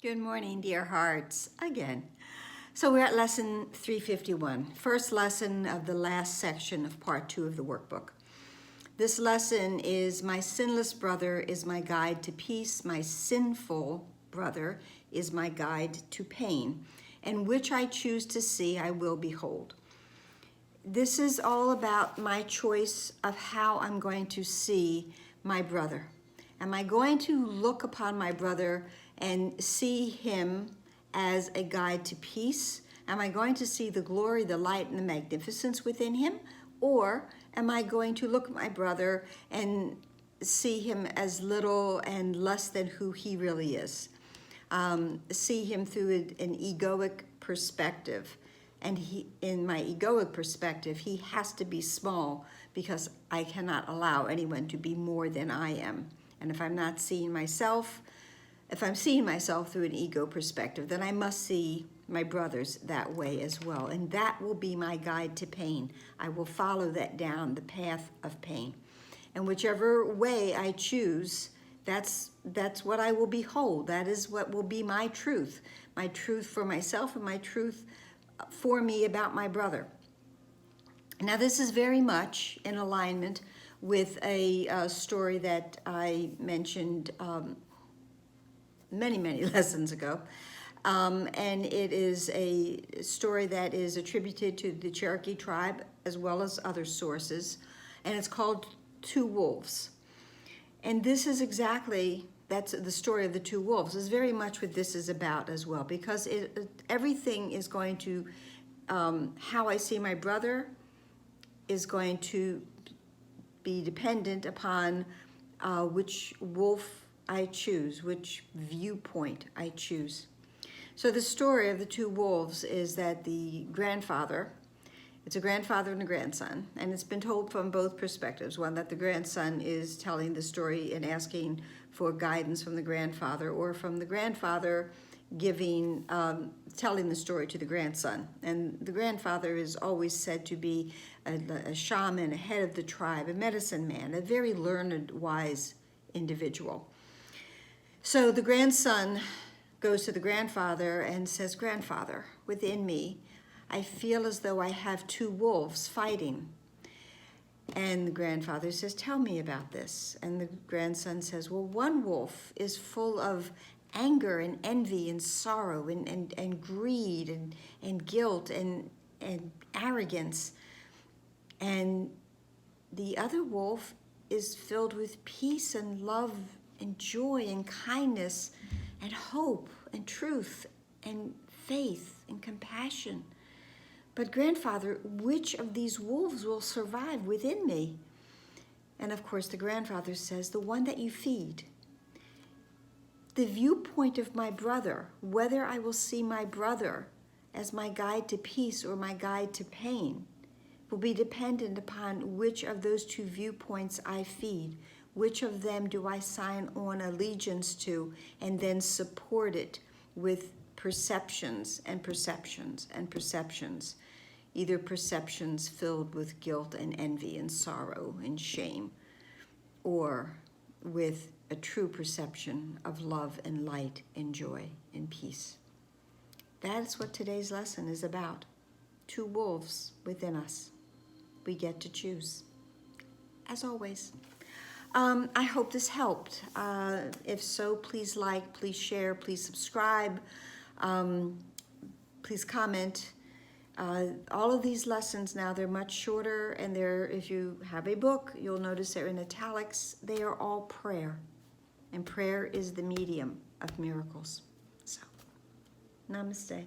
Good morning, dear hearts, again. So we're at lesson 351, first lesson of the last section of part 2 of the workbook. This lesson is my sinless brother is my guide to peace, my sinful brother is my guide to pain, and which I choose to see I will behold. This is all about my choice of how I'm going to see my brother. Am I going to look upon my brother and see him as a guide to peace? Am I going to see the glory, the light, and the magnificence within him? Or am I going to look at my brother and see him as little and less than who he really is? See him through an egoic perspective. And in my egoic perspective, he has to be small because I cannot allow anyone to be more than I am. And if I'm not seeing myself, if I'm seeing myself through an ego perspective, then I must see my brothers that way as well. And that will be my guide to pain. I will follow that down the path of pain. And whichever way I choose, that's what I will behold. That is what will be my truth for myself and my truth for me about my brother. Now, this is very much in alignment with a story that I mentioned many lessons ago. And it is a story that is attributed to the Cherokee tribe as well as other sources. And it's called Two Wolves. And this is that's the story of the two wolves is very much what this is about as well, because everything is going to, how I see my brother is going to be dependent upon which wolf I choose, which viewpoint I choose. So the story of the two wolves is that the grandfather, it's a grandfather and a grandson, and it's been told from both perspectives. One, that the grandson is telling the story and asking for guidance from the grandfather, or from the grandfather telling the story to the grandson. And the grandfather is always said to be a shaman, a head of the tribe, a medicine man, a very learned, wise individual. So the grandson goes to the grandfather and says, "Grandfather, within me, I feel as though I have two wolves fighting." And the grandfather says, "Tell me about this." And the grandson says, "Well, one wolf is full of anger and envy and sorrow and greed and guilt and arrogance. And the other wolf is filled with peace and love and joy and kindness and hope and truth and faith and compassion. But grandfather, which of these wolves will survive within me?" And of course the grandfather says, "The one that you feed." The viewpoint of my brother, whether I will see my brother as my guide to peace or my guide to pain, will be dependent upon which of those two viewpoints I feed. Which of them do I sign on allegiance to and then support it with perceptions and perceptions and perceptions, either perceptions filled with guilt and envy and sorrow and shame, or with a true perception of love and light and joy and peace. That's what today's lesson is about. Two wolves within us. We get to choose. As always, I hope this helped. If so, please like, please share, please subscribe, please comment. All of these lessons now, they're much shorter, and if you have a book, you'll notice they're in italics. They are all prayer, and prayer is the medium of miracles. So, namaste.